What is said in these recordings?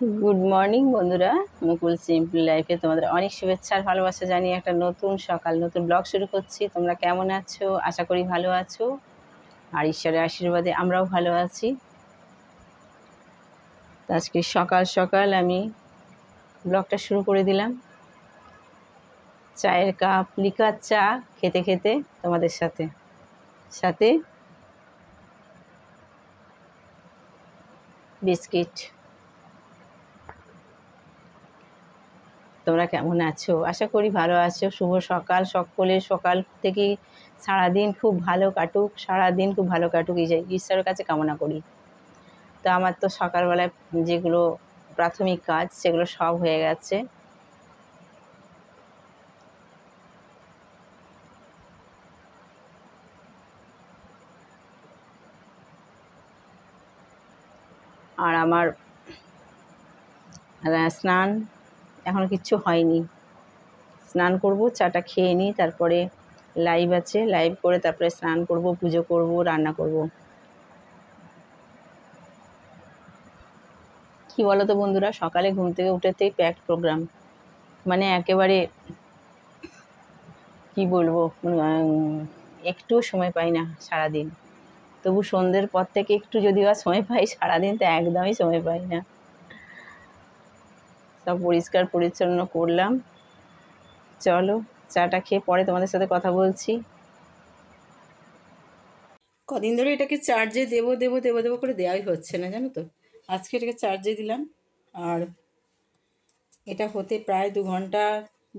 Good morning বন্ধুরা, মুকুল simple লাইফে তোমাদের অনেক শুভেচ্ছা আর ভালোবাসা জানিয়ে একটা নতুন সকাল নতুন ব্লগ শুরু করছি। তোমরা কেমন আছো? আশা করি ভালো আছো, আর ঈশ্বরের আশীর্বাদে আমরাও ভালো আছি। আজকে সকাল সকাল আমি ব্লগটা শুরু করে দিলাম চায়ের কাপ, লিকার চা খেতে খেতে তোমাদের সাথে সাথে বিস্কিট। তোমরা কেমন আছো? আশা করি ভালো আছো। শুভ সকাল সকলের, সকাল থেকেই সারাদিন খুব ভালো কাটুক, সারাদিন খুব ভালো কাটুক এই যে ঈশ্বরের কাছে কামনা করি। তো আমার তো সকালবেলায় যেগুলো প্রাথমিক কাজ সেগুলো সব হয়ে গেছে। আর আমার স্নান এখনও কিচ্ছু হয়নি। স্নান করব, চাটা খেয়ে নিই, তারপরে লাইভ আছে, লাইভ করে তারপরে স্নান করব, পুজো করব, রান্না করব। কি বলো তো বন্ধুরা, সকালে ঘুম থেকে উঠেতেই প্যাকড প্রোগ্রাম, মানে একেবারে কি বলবো, একটু সময় পাই না সারাদিন। তবু সন্ধ্যের পর থেকে একটু যদি বা সময় পাই, সারাদিন তো একদমই সময় পাই না। সব পরিষ্কার পরিচ্ছন্ন করলাম। চলো চাটা খেয়ে পরে তোমাদের সাথে কথা বলছি। কদিন ধরে এটাকে চার্জে দেবো দেবো দেবো দেবো করে দেওয়াই হচ্ছে না, জানো তো। আজকে এটাকে চার্জে দিলাম, আর এটা হতে প্রায় 2 ঘন্টা,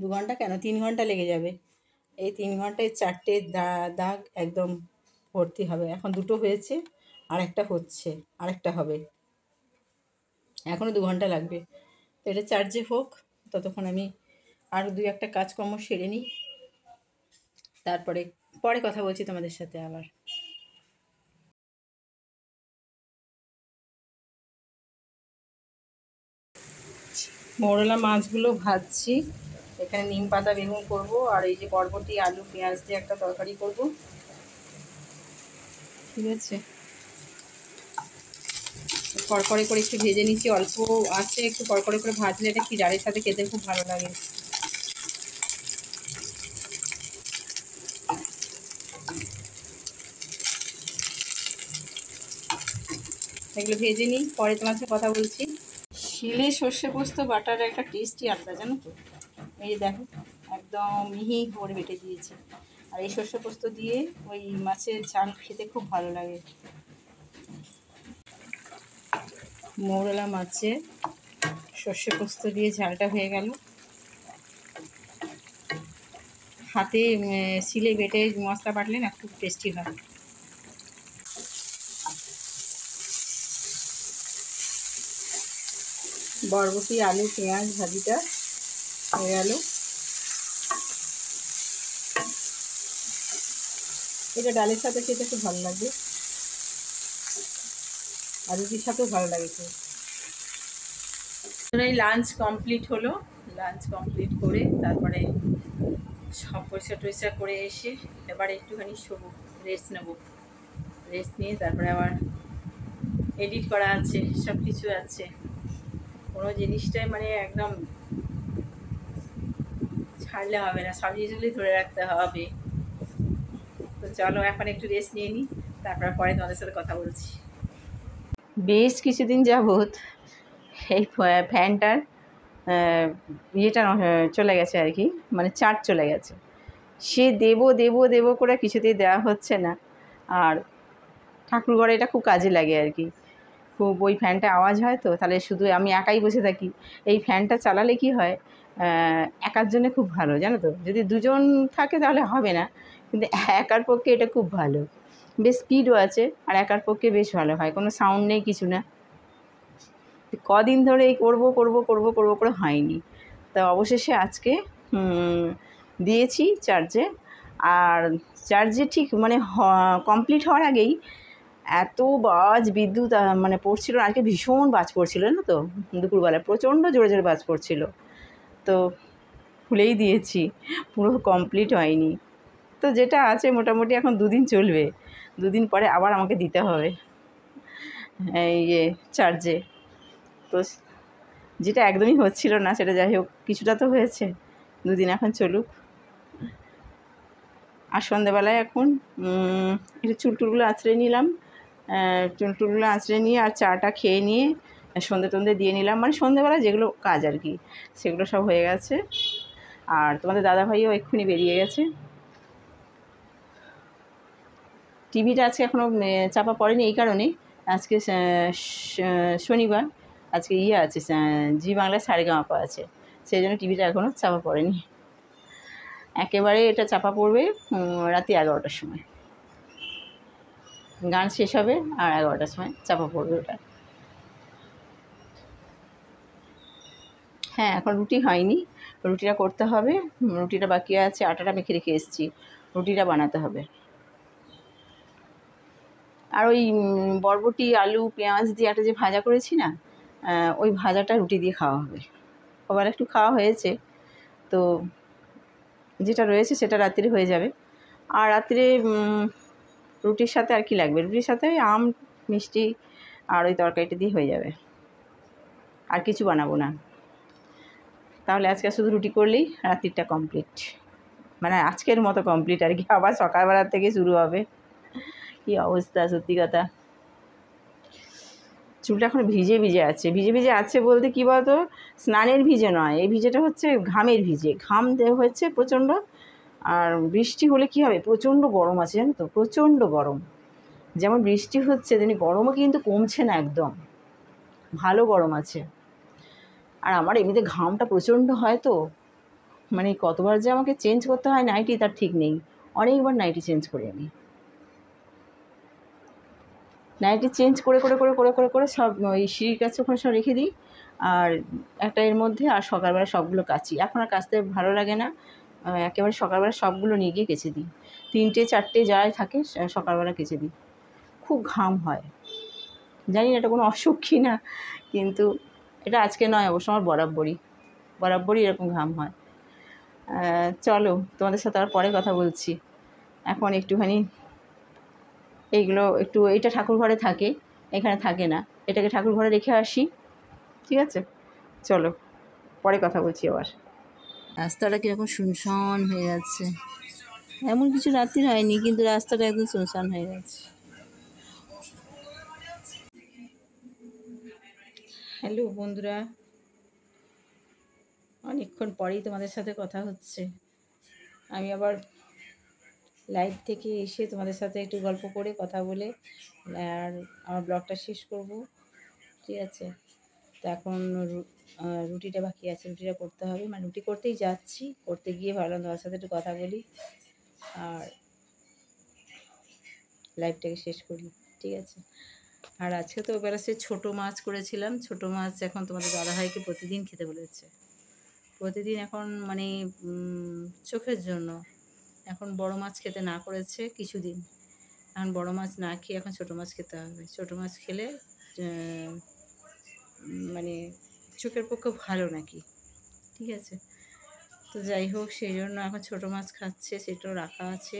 2 ঘন্টা কেন 3 ঘন্টা লেগে যাবে। এই 3 ঘন্টায় 4টে দাগ একদম ভর্তি হবে। এখন 2টো হয়েছে, আর একটা হচ্ছে, আরেকটা হবে, এখনও 2 ঘন্টা লাগবে। তো এটা চার্জে হোক, ততক্ষণ আমি আরও 2-1টা কাজকর্ম সেরে নিই, তারপরে পরে কথা বলছি তোমাদের সাথে আবার। মৌরলা মাছগুলো ভাজছি। এখানে নিম পাতা বেগুন করবো, আর এই যে বরবটি আলু পেঁয়াজ দিয়ে একটা তরকারি করব, ঠিক আছে। কড়কড়ে করে একটু ভেজে নিচ্ছি, অল্প আছে, একটু কড়কড়ে করে ভাজলে এটা কি ডালের সাথে খেতে খুব ভালো লাগে। এগুলো ভেজে নিই, পরে তোমার সাথে কথা বলছি। শিলে সর্ষে পোস্ত বাটার একটা টেস্টই আলাদা, জানো তো। এই যে দেখো, একদম মিহি করে বেটে দিয়েছি। আর এই সর্ষে পোস্ত দিয়ে ওই মাছের ঝাল খেতে খুব ভালো লাগে। মৌরলা মাছে সর্ষে পোস্ত দিয়ে ঝালটা হয়ে গেল। হাতে শিলে বেটে মশলা বাটলে না খুব টেস্টি হয়। বরবটি আলু পেঁয়াজ ভাজিটা হয়ে গেল। এটা ডালের সাথে খেতে খুব ভালো লাগবে, আর রুটির সাথেও ভালো লাগে খুব। লাঞ্চ কমপ্লিট হলো, লাঞ্চ কমপ্লিট করে তারপরে সব পরিষ্কার টরিষ্কার করে এসে এবার একটুখানি শোবো, রেস্ট নেবো। রেস্ট নিয়ে তারপরে আবার এডিট করা আছে, সব কিছু আছে। কোনো জিনিসটাই মানে একদম ছাড়লে হবে না, সব জিনিসগুলি ধরে রাখতে হবে। তো চলো এখন একটু রেস্ট নিয়ে নিই, তারপর পরে তোমাদের সাথে কথা বলছি। বেশ কিছুদিন যাবৎ এই ফ্যানটার ইয়েটা চলে গেছে আর কি, মানে চার্জ চলে গেছে। সে দেবো দেবো দেবো করে কিছুতেই দেওয়া হচ্ছে না। আর ঠাকুরঘরে এটা খুব কাজে লাগে আর কি, খুব ওই ফ্যানটা আওয়াজ হয়, তো তাহলে শুধু আমি একাই বসে থাকি। এই ফ্যানটা চালালে কি হয়, একার জন্যে খুব ভালো, জানো তো। যদি দুজন থাকে তাহলে হবে না, কিন্তু একার পক্ষে এটা খুব ভালো। বেশ স্পিডও আছে, আর একার পক্ষে বেশ ভালো হয়, কোনো সাউন্ড নেই, কিছু না। কদিন ধরে এই করবো করবো করবো করবো করে হয়নি। তা অবশেষে আজকে দিয়েছি চার্জে। আর চার্জে ঠিক মানে কমপ্লিট হওয়ার আগেই এত বাজ বিদ্যুৎ মানে পড়ছিল, আজকে ভীষণ বাজ পড়ছিল না তো, দুপুরবেলায় প্রচণ্ড জোরে জোরে বাজ পড়ছিল। তো খুলেই দিয়েছি, পুরো কমপ্লিট হয়নি। তো যেটা আছে মোটামুটি এখন 2 দিন চলবে, 2 দিন পরে আবার আমাকে দিতে হবে এই চার্জে। তো যেটা একদমই হচ্ছিল না সেটা যাই হোক কিছুটা তো হয়েছে, 2 দিন এখন চলুক। আর সন্ধ্যেবেলায় এখন একটু চুলটুলগুলো আঁচড়ে নিলাম, চুলটুলগুলো আঁচড়ে নিয়ে আর চাটা খেয়ে নিয়ে সন্ধে টন্ধে দিয়ে নিলাম, মানে সন্ধ্যেবেলা যেগুলো কাজ আর কি সেগুলো সব হয়ে গেছে। আর তোমাদের দাদাভাইও এক্ষুনি বেরিয়ে গেছে। টিভিটা আজকে এখনও চাপা পড়েনি এই কারণে, আজকে শনিবার, আজকে আছে জি বাংলায় সারেগামাপা আছে, সেই জন্য টিভিটা এখনও চাপা পড়েনি। একেবারে এটা চাপা পড়বে রাতে 11টার সময়, গান শেষ হবে আর 11টার সময় চাপা পড়বে ওটা। হ্যাঁ, এখন রুটি হয়নি, রুটিটা করতে হবে, রুটিটা বাকি আছে, আটাটা মেখে রেখে এসেছি, রুটিটা বানাতে হবে। আর ওই বরবটি আলু পেঁয়াজ দিয়ে একটা যে ভাজা করেছি না, ওই ভাজাটা রুটি দিয়ে খাওয়া হবে। আবার একটু খাওয়া হয়েছে, তো যেটা রয়েছে সেটা রাত্রে হয়ে যাবে। আর রাত্রে রুটির সাথে আর কি লাগবে, রুটির সাথে আম মিষ্টি আর ওই তরকারিটা দিয়ে হয়ে যাবে, আর কিছু বানাবো না। তাহলে আজকে শুধু রুটি করলেই রাত্রিটা কমপ্লিট, মানে আজকের মতো কমপ্লিট আর কি। আবার সকালবেলার থেকে শুরু হবে। কী অবস্থা, সত্যি কথা। চুলটা এখন ভিজে ভিজে আছে, ভিজে ভিজে আছে বলতে কী বলতো, স্নানের ভিজে নয়, এই ভিজেটা হচ্ছে ঘামের ভিজে, ঘাম হচ্ছে প্রচণ্ড। আর বৃষ্টি হলে কী হবে, প্রচণ্ড গরম আছে জানো তো, প্রচণ্ড গরম। যেমন বৃষ্টি হচ্ছে তেমনি গরমও কিন্তু কমছে না, একদম ভালো গরম আছে। আর আমার এমনিতে ঘামটা প্রচণ্ড হয় তো, মানে কতবার যে আমাকে চেঞ্জ করতে হয় নাইটি তার ঠিক নেই, অনেকবার নাইটি চেঞ্জ করি আমি। নাইটি চেঞ্জ করে করে করে করে করে করে সব ওই সিঁড়ির কাছে ওখানে সব রেখে দিই, আর একটা এর মধ্যে, আর সকালবেলা সবগুলো কাচি। এখন আর কাচতে ভালো লাগে না, একেবারে সকালবেলা সবগুলো নিয়ে গিয়ে কেচে দিই, 3টে 4টে যাই থাকে সকালবেলা কেচে দিই। খুব ঘাম হয়, জানি না এটা কোনো অসুখ কি না, কিন্তু এটা আজকে নয় অবশ্য, আমার বরাবরই এরকম ঘাম হয়। চলো তোমাদের সাথে আর পরে কথা বলছি, এখন একটুখানি এইগুলো একটু, এটা ঠাকুর ঘরে থাকে, এখানে থাকে না, এটাকে ঠাকুর ঘরে রেখে আসি, ঠিক আছে? চলো পরে কথা বলছি আবার। রাস্তাটা কীরকম শুনশান হয়ে যাচ্ছে, এমন কিছু রাত্রি হয়নি কিন্তু রাস্তাটা একদম শুনশান হয়ে গেছে। হ্যালো বন্ধুরা, অনেকক্ষণ পরেই তোমাদের সাথে কথা হচ্ছে। আমি আবার লাইভ থেকে এসে তোমাদের সাথে একটু গল্প করে কথা বলে আর আমার ব্লগটা শেষ করব, ঠিক আছে? তো এখন রুটিটা বাকি আছে, রুটিটা করতে হবে, মানে রুটি করতেই যাচ্ছি, করতে গিয়ে ভাবলাম তোমার সাথে একটু কথা বলি আর লাইভটাকে শেষ করি, ঠিক আছে? আর আজকে তো বেলা সে ছোটো মাছ করেছিলাম, ছোটো মাছ এখন তোমাদের দাদাভাইকে প্রতিদিন খেতে বলেছে, প্রতিদিন এখন মানে চোখের জন্য এখন বড় মাছ খেতে না করেছে কিছুদিন, এখন বড় মাছ না খেয়ে এখন ছোটো মাছ খেতে হবে। ছোটো মাছ খেলে মানে চোখের পক্ষে ভালো নাকি, ঠিক আছে? তো যাই হোক, সেই জন্য এখন ছোটো মাছ খাচ্ছে, সেটাও রাখা আছে,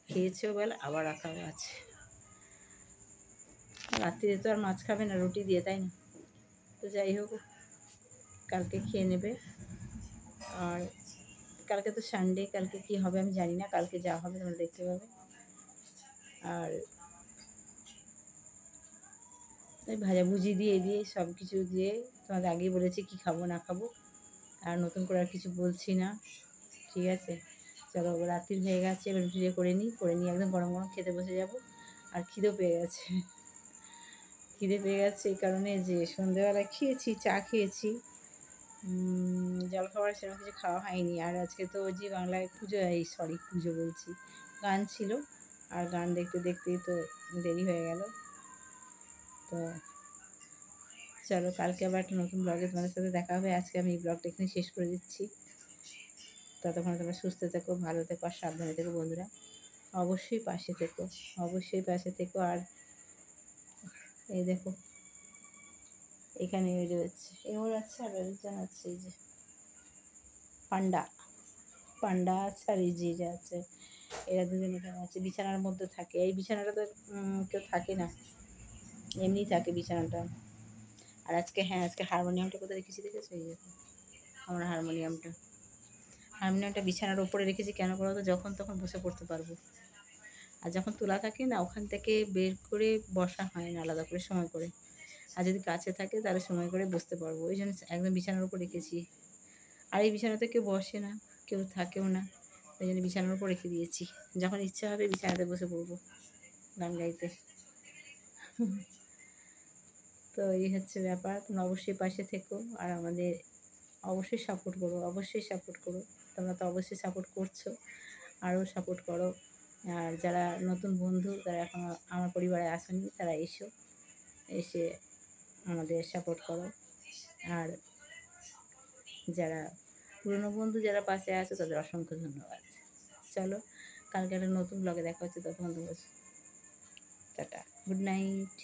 খেয়েছেও বেলা, আবার রাখাও আছে। রাত্রিরে তো আর মাছ খাবে না রুটি দিয়ে, তাই না? তো যাই হোক, কালকে খেয়ে নেবে। আর কালকে তো সানডে, কালকে কি হবে আমি জানি না, কালকে যা হবে তোমরা দেখতে পাবে। আর এই ভাজাভুজি দিয়ে দিয়ে সব কিছু দিয়ে তোমাদের আগেই বলেছি কি খাবো না খাবো, আর নতুন করে আর কিছু বলছি না, ঠিক আছে? চলো রাত্রি হয়ে গেছে, এবার রুটিটা করে নিই, একদম গরম গরম খেতে বসে যাব। আর খিদেও পেয়ে গেছে, খিদে পেয়ে গেছে এই কারণে যে সন্ধ্যেবেলা খেয়েছি, চা খেয়েছি, জলখাবার সেরকম কিছু খাওয়া হয়নি। আর আজকে তো জি বাংলায় পুজো, পুজো বলছি, গান ছিল, আর গান দেখতে দেখতেই তো দেরি হয়ে গেল। তো চলো কালকে আবার একটা নতুন ব্লগে তোমাদের সাথে দেখা হবে। আজকে আমি এই ব্লগটা এখানে শেষ করে দিচ্ছি। ততক্ষণ তোমরা সুস্থ থেকো, ভালো থেকো আর সাবধানে থেকো বন্ধুরা, অবশ্যই পাশে থেকো, অবশ্যই পাশে থেকো। আর এই দেখো এখানে ওই রয়েছে, এমন আছে আর একজন আছে, এই যে পান্ডা আছে, আর এই যে আছে, এরা দুজন এখানে আছে, বিছানার মধ্যে থাকে। এই বিছানাটা তো কেউ থাকে না, এমনি থাকে বিছানাটা, আর আজকে হ্যাঁ, আজকে হারমোনিয়ামটা কোথায় রেখেছি দেখেছো? এই দেখো আমার হারমোনিয়ামটা বিছানার ওপরে রেখেছি কেন বলো তো, যখন তখন বসে পড়তে পারবো। আর যখন তোলা থাকে না, ওখান থেকে বের করে বসা হয় না আলাদা করে সময় করে। আর যদি কাছে থাকে তাহলে সময় করে বসতে পারবো, ওই জন্য একদম বিছানার উপর রেখেছি। আর এই বিছানাতে কেউ বসে না, কেউ থাকেও না, ওই জন্য বিছানার উপর রেখে দিয়েছি। যখন ইচ্ছা হবে বিছানাতে বসে পড়বো গান গাইতে। তো এই হচ্ছে ব্যাপার। তোমরা অবশ্যই পাশে থেকো আর আমাদের অবশ্যই সাপোর্ট করো, অবশ্যই সাপোর্ট করো। তোমরা তো অবশ্যই সাপোর্ট করছো, আরও সাপোর্ট করো। আর যারা নতুন বন্ধু, তারা এখন আমার পরিবারে আসেনি, তারা এসো, এসে আমাদের সাপোর্ট করো। আর যারা পুরনো বন্ধু যারা পাশে আছো, তাদের অসংখ্য ধন্যবাদ। চলো, কালকে একটা নতুন ব্লগে দেখা হচ্ছে, ততক্ষণ তোমরা টাটা, গুড নাইট।